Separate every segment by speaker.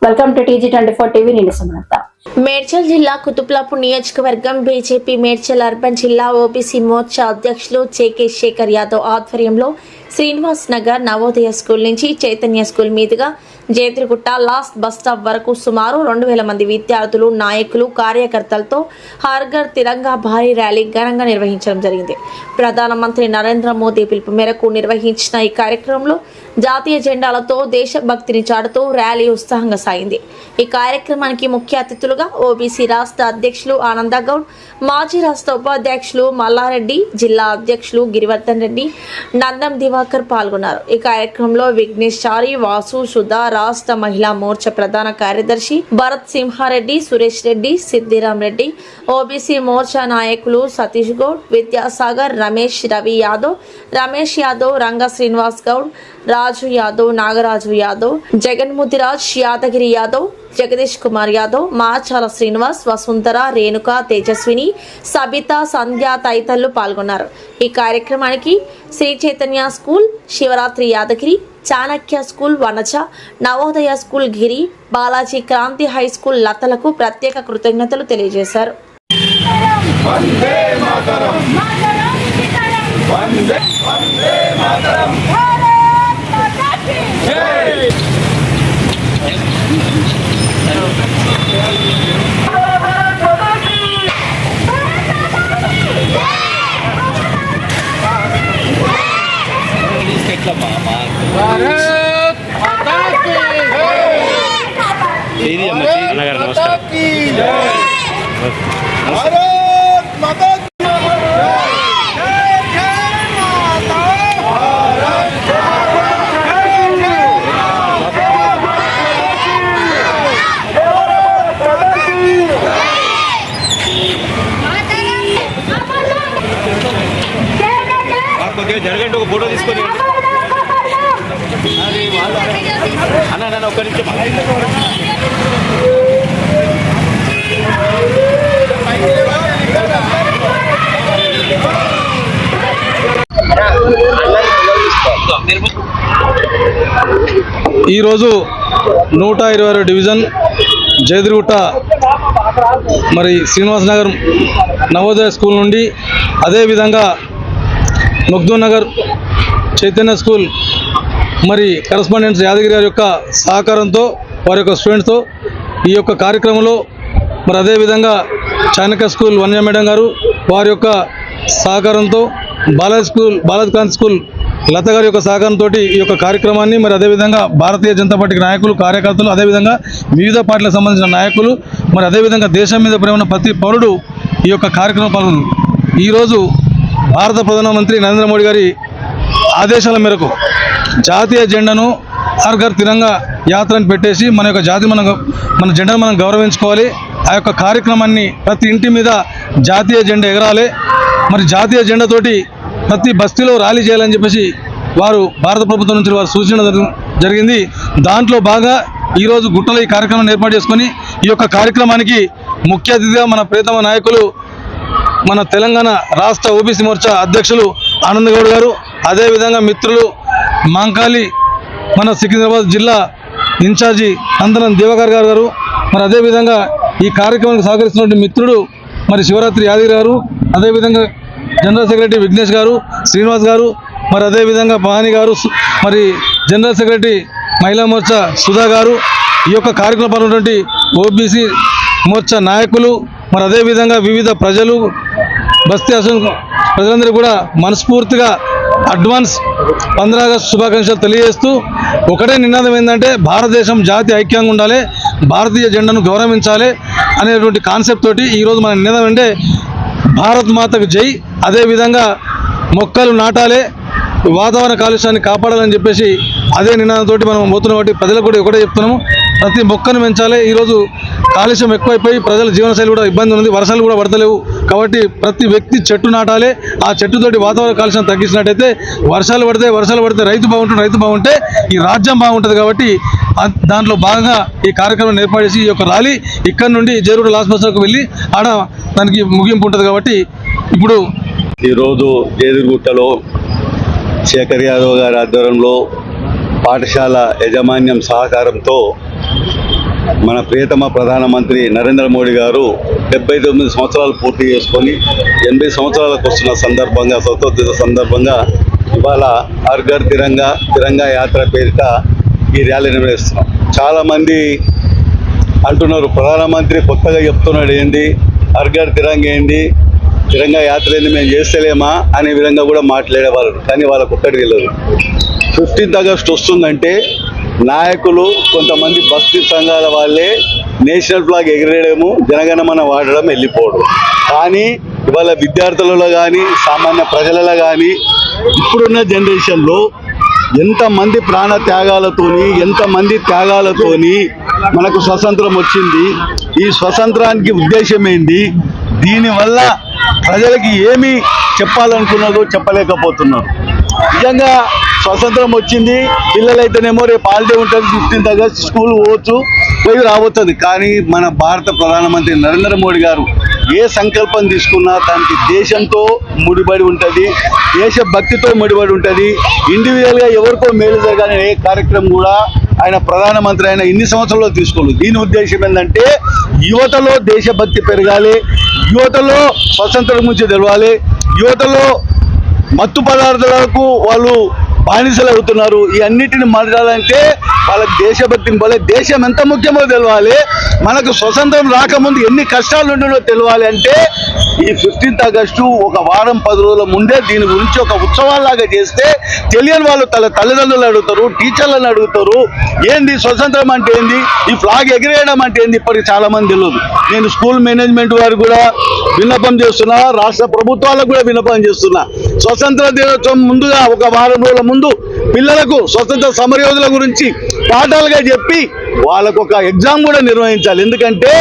Speaker 1: Welcome to TG24 TV. నేను సుమలత.
Speaker 2: మేడ్చల్ జిల్లా కుతుబ్లాపూర్ నియోజకవర్గం బీజేపీ మేడ్చల్ అర్బన్ జిల్లా ఓబీసీ మోర్చా అధ్యక్షులు జేకే శేఖర్ యాదవ్ ఆధ్వర్యంలో శ్రీనివాస్ నగర్ నవోదయ స్కూల్ నుంచి చైతన్య స్కూల్ మీదుగా జేద్రిగుట్ట లాస్ట్ బస్ స్టాప్ వరకు సుమారు 2000 మంది విద్యార్థులు, నాయకులు, కార్యకర్తలతో హర్ ఘర్ తిరంగా భారీ ర్యాలీ ఘనంగా నిర్వహించడం జరిగింది. ప్రధానమంత్రి నరేంద్ర మోదీ పిలుపు మేరకు నిర్వహించిన ఈ కార్యక్రమంలో జాతీయ జెండాలతో దేశభక్తిని చాటుతూ ర్యాలీ ఉత్సాహంగా సాగింది. ఈ కార్యక్రమానికి ముఖ్య అతిథులుగా ఓబీసీ రాష్ట్ర అధ్యక్షులు ఆనందగౌడ్, మాజీ రాష్ట్ర ఉపాధ్యక్షులు మల్లారెడ్డి, జిల్లా అధ్యక్షులు గిరివర్ధన్ రెడ్డి, నందం దివాకర్ పాల్గొన్నారు. ఈ కార్యక్రమంలో విఘ్నేష్ చారి, వాసు, సుధా, రాష్ట్ర మహిళా మోర్చా ప్రధాన కార్యదర్శి భరత్ సింహారెడ్డి, సురేష్ రెడ్డి, సిద్దిరామ్ రెడ్డి, ఓబీసీ మోర్చా నాయకులు సతీష్ గౌడ్, విద్యాసాగర్, రమేష్, రవి యాదవ్, రమేష్ యాదవ్, రంగ శ్రీనివాస్ గౌడ్, రాజు యాదవ్, నాగరాజు యాదవ్, జగన్ముదిరాజ్, యాదగిరి యాదవ్, జగదీష్ కుమార్ యాదవ్, మాచాల శ్రీనివాస్, వసుంధర, రేణుక, తేజస్విని, సబిత, సంధ్య తదితరులు పాల్గొన్నారు. ఈ కార్యక్రమానికి Sri Chaitanya school, Shivaratri Yadagiri, Chanakya school Vanaja, Navodaya school Giri, Balaji Kranti high school లతలకు ప్రత్యేక కృతజ్ఞతలు తెలియజేశారు.
Speaker 3: జరగండి, ఒక ఫోటో తీసుకొని అన్న ఒక్క నిమిషం.
Speaker 4: ఈరోజు 126 డివిజన్ జేద్రిగుట్ట మరి శ్రీనివాస్ నగర్ నవోదయ స్కూల్ నుండి, అదేవిధంగా మగ్దూమ్ నగర్ చైతన్య స్కూల్ మరి కరస్పాండెంట్స్ యాదగిరి గారి యొక్క సహకారంతో, వారి యొక్క స్టూడెంట్స్తో ఈ యొక్క కార్యక్రమంలో మరి అదేవిధంగా చాణక్య స్కూల్ వన్య మేడం గారు వారి యొక్క సహకారంతో, బాలాజీ క్రాంతి స్కూల్ లత గారి యొక్క సహకారంతో ఈ యొక్క కార్యక్రమాన్ని మరి అదేవిధంగా భారతీయ జనతా పార్టీ నాయకులు, కార్యకర్తలు, అదేవిధంగా వివిధ పార్టీలకు సంబంధించిన నాయకులు, మరి అదేవిధంగా దేశం మీద ప్రేమ ఉన్న ప్రతి పౌరుడు ఈ యొక్క కార్యక్రమం పాల్గొన్నారు. ఈరోజు భారత ప్రధానమంత్రి నరేంద్ర మోడీ గారి ఆదేశాల మేరకు జాతీయ జెండాను హర్ ఘర్ తిరంగా యాత్రను పెట్టేసి మన యొక్క మన జెండాను మనం గౌరవించుకోవాలి. ఆ యొక్క కార్యక్రమాన్ని ప్రతి ఇంటి మీద జాతీయ జెండా ఎగరాలి. మరి జాతీయ జెండాతోటి ప్రతి బస్తీలో ర్యాలీ చేయాలని చెప్పేసి వారు భారత ప్రభుత్వం నుంచి వారు సూచన జరిగింది. దాంట్లో బాగా ఈరోజు గుట్టలో ఈ కార్యక్రమాన్ని ఏర్పాటు చేసుకొని ఈ యొక్క కార్యక్రమానికి ముఖ్య అతిథిగా మన ప్రియతమ నాయకులు, మన తెలంగాణ రాష్ట్ర ఓబీసీ మోర్చా అధ్యక్షులు ఆనందగౌడ్ గారు, అదేవిధంగా మిత్రులు మాంకాలి మన సికింద్రాబాద్ జిల్లా ఇన్ఛార్జి నందనం దివాకర్ గారు, మరి అదేవిధంగా ఈ కార్యక్రమానికి సహకరిస్తున్న మిత్రుడు మరి శివరాత్రి యాదగిరి గారు, అదేవిధంగా జనరల్ సెక్రటరీ విఘ్నేష్ గారు, శ్రీనివాస్ గారు, మరి అదేవిధంగా భవానీ గారు, మరి జనరల్ సెక్రటరీ మహిళా మోర్చా సుధా గారు, ఈ యొక్క కార్యక్రమం పాల్గొన్నటువంటి ఓబీసీ మోర్చా నాయకులు, మరి అదేవిధంగా వివిధ ప్రజలు, బస్తీ ప్రజలందరూ కూడా మనస్ఫూర్తిగా అడ్వాన్స్ 15 ఆగస్టు శుభాకాంక్షలు తెలియజేస్తూ ఒకటే నినాదం ఏంటంటే భారతదేశం జాతి ఐక్యంగా ఉండాలి, భారతీయ జెండాను గౌరవించాలి అనేటువంటి కాన్సెప్ట్ తోటి ఈరోజు మన నినాదం అంటే భారత్ మాతకు జై, అదేవిధంగా మొక్కలు నాటాలి, వాతావరణ కాలుష్యాన్ని కాపాడాలని చెప్పేసి అదే నినాదంతో మనం పోతున్నాం. కాబట్టి ప్రజలకు కూడా ఒకటే చెప్తున్నాము, ప్రతి మొక్కను పెంచాలి. ఈరోజు కాలుష్యం ఎక్కువైపోయి ప్రజల జీవనశైలి కూడా ఇబ్బంది ఉంది, వర్షాలు కూడా పడతలేవు. కాబట్టి ప్రతి వ్యక్తి చెట్టు నాటాలి. ఆ చెట్టుతోటి వాతావరణ కాలుష్యం తగ్గించినట్టయితే వర్షాలు పడితే రైతు బాగుంటే ఈ రాజ్యం బాగుంటుంది. కాబట్టి దాంట్లో భాగంగా ఈ కార్యక్రమం ఏర్పాటు చేసి ఈ యొక్క ర్యాలీ ఇక్కడ నుండి జేరుడు లాస్ట్ బస్కు వెళ్ళి ఆడ దానికి ముగింపు ఉంటుంది. కాబట్టి ఇప్పుడు
Speaker 3: ఈరోజు జేదిగుట్టలో శేఖర్ యాదవ్ గారి ఆధ్వర్యంలో పాఠశాల యాజమాన్యం సహకారంతో మన ప్రియతమ ప్రధానమంత్రి నరేంద్ర మోడీ గారు 79 సంవత్సరాలు పూర్తి చేసుకొని 80 సంవత్సరాలకు వస్తున్న సందర్భంగా, స్వతంత్ర సందర్భంగా ఇవాళ హర్ ఘర్ తిరంగా యాత్ర పేరిట ఈ ర్యాలీ నిర్వహిస్తున్నాం. చాలామంది అంటున్నారు ప్రధానమంత్రి కొత్తగా చెప్తున్నాడు ఏంది, హర్ ఘర్ తిరంగా ఏంది, తిరంగా యాత్ర ఏంది, మేము చేస్తలేమా అనే విధంగా కూడా మాట్లాడేవాళ్ళు. కానీ వాళ్ళకు ఒక్కటి తెలియదు, 15th ఆగస్ట్ వస్తుందంటే నాయకులు కొంతమంది బస్తీ సంఘాల వాళ్ళే నేషనల్ ఫ్లాగ్ ఎగిరేయడము, జనగణమన వాడడం, వెళ్ళిపోవడం. కానీ ఇవాళ విద్యార్థులలో కానీ సామాన్య ప్రజలలో కానీ ఇప్పుడున్న జనరేషన్లో ఎంతమంది ప్రాణ త్యాగాలతోని, ఎంతమంది త్యాగాలతోని మనకు స్వతంత్రం వచ్చింది. ఈ స్వతంత్రానికి ఉద్దేశం ఏంటి, దీనివల్ల ప్రజలకి ఏమి చెప్పాలనుకున్నదో చెప్పలేకపోతున్నారు. నిజంగా స్వతంత్రం వచ్చింది, పిల్లలైతేనేమో రేపు హాలిడే ఉంటుంది, 15th ఆగస్ట్ స్కూల్ పోవచ్చు, పోయి రాబోతుంది. కానీ మన భారత ప్రధానమంత్రి నరేంద్ర మోడీ గారు ఏ సంకల్పం తీసుకున్నా దానికి దేశంతో ముడిపడి ఉంటుంది, దేశభక్తితో ముడిపడి ఉంటుంది. ఇండివిజువల్గా ఎవరికో మేలు జరగాలని ఏ కార్యక్రమం కూడా ఆయన ప్రధానమంత్రి అయిన ఇన్ని సంవత్సరాల్లో తీసుకోలేదు. దీని ఉద్దేశం ఏంటంటే యువతలో దేశభక్తి పెరగాలి, యువతలో స్వతంత్రం గురించి తెలవాలి, యువతలో మత్తు పదార్థాలకు వాళ్ళు బానిసలు అవుతున్నారు. ఈ అన్నిటిని మాట్లాడాలంటే వాళ్ళకి దేశభక్తిని పోలే, దేశం ఎంత ముఖ్యమో తెలవాలి, మనకు స్వతంత్రం రాకముందు ఎన్ని కష్టాలు ఉండినో తెలవాలి. అంటే ఈ 15th ఆగస్టు ఒక వారం 10 రోజుల ముందే దీని గురించి ఒక ఉత్సవాల్లాగా చేస్తే తెలియని వాళ్ళు తల్లిదండ్రులు అడుగుతారు, టీచర్లను అడుగుతారు, ఏంది స్వతంత్రం అంటే ఏంది, ఈ ఫ్లాగ్ ఎగిరేయడం అంటే ఏంది, ఇప్పటికి చాలా మంది తెలియదు. నేను స్కూల్ మేనేజ్మెంట్ వారు కూడా విన్నపం చేస్తున్నా, రాష్ట్ర ప్రభుత్వాలకు కూడా విన్నపం చేస్తున్నా. స్వతంత్ర దినోత్సవం ముందుగా ఒక వారం రోజుల ముందు పిల్లలకు స్వతంత్ర సమరయోధుల గురించి పాఠాలుగా చెప్పి వాళ్ళకు ఒక ఎగ్జామ్ కూడా నిర్వహించాలి. ఎందుకంటే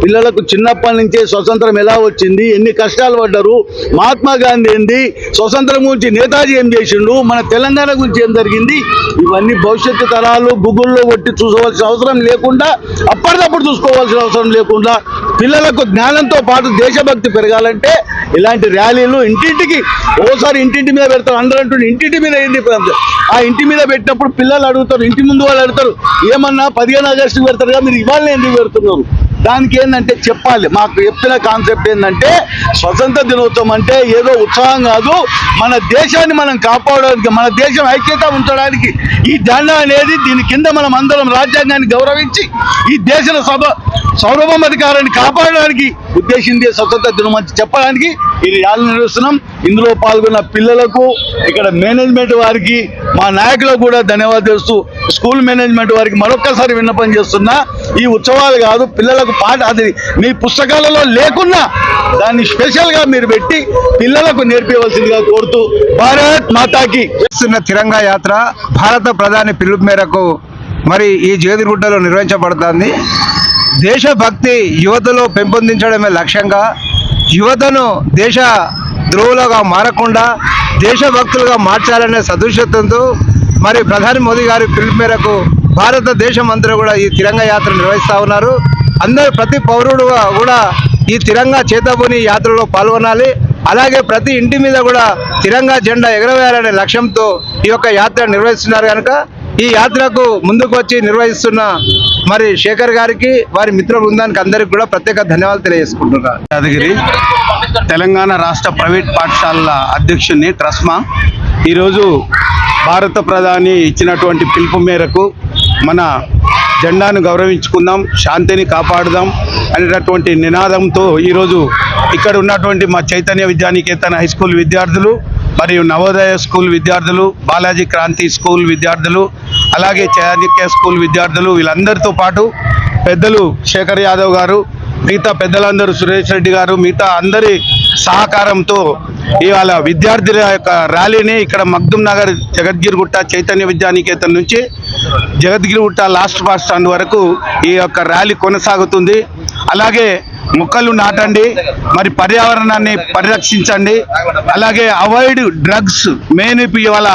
Speaker 3: పిల్లలకు చిన్నప్పటి నుంచే స్వతంత్రం ఎలా వచ్చింది, ఎన్ని కష్టాలు పడ్డారు, మహాత్మా గాంధీ ఏంది, స్వతంత్రం గురించి నేతాజీ ఏం చేసిండు, మన తెలంగాణ గురించి ఏం జరిగింది, ఇవన్నీ భవిష్యత్తు తరాలు గూగుల్లో కొట్టి చూసుకోవాల్సిన అవసరం లేకుండా, అప్పటికప్పుడు చూసుకోవాల్సిన అవసరం లేకుండా పిల్లలకు జ్ఞానంతో పాటు దేశభక్తి పెరగాలంటే ఇలాంటి ర్యాలీలు ఇంటింటికి ఓసారి ఇంటింటి మీద పెడతారు. అందరూ అంటుండే ఇంటింటి మీద ఏంది, ఆ ఇంటి మీద పెట్టినప్పుడు పిల్లలు అడుగుతారు, ఇంటి ముందు వాళ్ళు అడుగుతారు, ఏమన్నా 15 ఆగస్టుకి పెడతారు కదా, మీరు ఇవాళ ఎందుకు పెడుతున్నారు. దానికి ఏంటంటే చెప్పాలి. మాకు చెప్పిన కాన్సెప్ట్ ఏంటంటే స్వతంత్ర దినోత్సవం అంటే ఏదో ఉత్సాహం కాదు, మన దేశాన్ని మనం కాపాడడానికి, మన దేశం ఐక్యత ఉంచడానికి ఈ జెండా అనేది, దీని కింద మనం అందరం రాజ్యాంగాన్ని గౌరవించి ఈ దేశ సార్వభౌమాధికారాన్ని కాపాడడానికి ఉద్దేశించే స్వతంత్ర దినం అని చెప్పడానికి ఇది ర్యాలీ నిర్వహిస్తున్నాం. ఇందులో పాల్గొన్న పిల్లలకు, ఇక్కడ మేనేజ్మెంట్ వారికి, మా నాయకులకు కూడా ధన్యవాదాలు చేస్తూ స్కూల్ మేనేజ్మెంట్ వారికి మరొక్కసారి విన్నపం చేస్తున్నా, ఈ ఉత్సవాలు కాదు, పిల్లలకు పాట అది మీ పుస్తకాలలో లేకున్నా దాన్ని స్పెషల్గా మీరు పెట్టి పిల్లలకు నేర్పించవలసిందిగా కోరుతూ భారత్ మాతాకి.
Speaker 5: తిరంగా యాత్ర భారత ప్రధాని పిలుపు మేరకు మరి ఈ జేదిగుట్టలో నిర్వహించబడుతుంది. దేశభక్తి యువతలో పెంపొందించడమే లక్ష్యంగా, యువతను దేశ ద్రోహులుగా మారకుండా దేశభక్తులుగా మార్చాలనే సదుద్దేశంతో మరి ప్రధాని మోదీ గారి పిలుపు మేరకు భారతదేశం అంతా కూడా ఈ తిరంగా యాత్ర నిర్వహిస్తూ ఉన్నారు. అందరూ ప్రతి పౌరుడు కూడా ఈ తిరంగా చేతబూని యాత్రలో పాల్గొనాలి. అలాగే ప్రతి ఇంటి మీద కూడా తిరంగా జెండా ఎగరవేయాలనే లక్ష్యంతో ఈ యొక్క యాత్ర నిర్వహిస్తున్నారు కనుక ఈ యాత్రకు ముందుకు వచ్చి నిర్వహిస్తున్న మరి శేఖర్ గారికి, వారి మిత్ర బృందానికి అందరికి కూడా ప్రత్యేక ధన్యవాదాలు తెలియజేసుకుంటున్నారు.
Speaker 6: యాదగిరి తెలంగాణ రాష్ట్ర ప్రైవేట్ పాఠశాలల అధ్యక్షుడిని ట్రస్మా. ఈరోజు భారత ప్రధాని ఇచ్చినటువంటి పిలుపు మేరకు మన జెండాను గౌరవించుకుందాం, శాంతిని కాపాడుదాం అనేటటువంటి నినాదంతో ఈరోజు ఇక్కడ ఉన్నటువంటి మా చైతన్య విద్యానికేతన్ హై స్కూల్ విద్యార్థులు మరియు నవోదయ స్కూల్ విద్యార్థులు, బాలాజీ క్రాంతి స్కూల్ విద్యార్థులు, అలాగే చాణక్య స్కూల్ విద్యార్థులు, వీళ్ళందరితో పాటు పెద్దలు శేఖర్ యాదవ్ గారు, మిగతా పెద్దలందరూ సురేష్ రెడ్డి గారు, మిగతా అందరి సహకారంతో ఇవాళ విద్యార్థుల యొక్క ర్యాలీని ఇక్కడ మగ్దుమ్ నగర్ జగద్గిరిగుట్ట చైతన్య విద్యానికేతన్ నుంచి జగద్గిరిగుట్ట లాస్ట్ బస్ స్టాండ్ వరకు ఈ యొక్క ర్యాలీ కొనసాగుతుంది. అలాగే మొక్కలు నాటండి, మరి పర్యావరణాన్ని పరిరక్షించండి, అలాగే అవాయిడ్ డ్రగ్స్. మెయిన్ ఇవాళ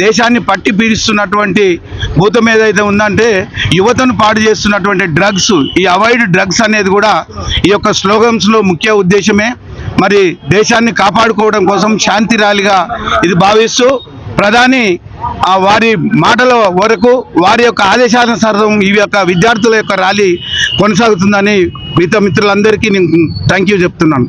Speaker 6: దేశాన్ని పట్టి పీడిస్తున్నటువంటి భూతం ఏదైతే ఉందంటే యువతను పాడు చేస్తున్నటువంటి డ్రగ్స్, ఈ అవాయిడ్ డ్రగ్స్ అనేది కూడా ఈ యొక్క స్లోగన్స్లో ముఖ్య ఉద్దేశమే. మరి దేశాన్ని కాపాడుకోవడం కోసం శాంతి ర్యాలీగా ఇది భావిస్తూ ప్రధాని వారి మాటల వరకు వారి యొక్క ఆదేశానుసారం ఈ యొక్క విద్యార్థుల యొక్క ర్యాలీ కొనసాగుతుందని మిగతా మిత్రులందరికీ నేను థ్యాంక్ యూ చెప్తున్నాను.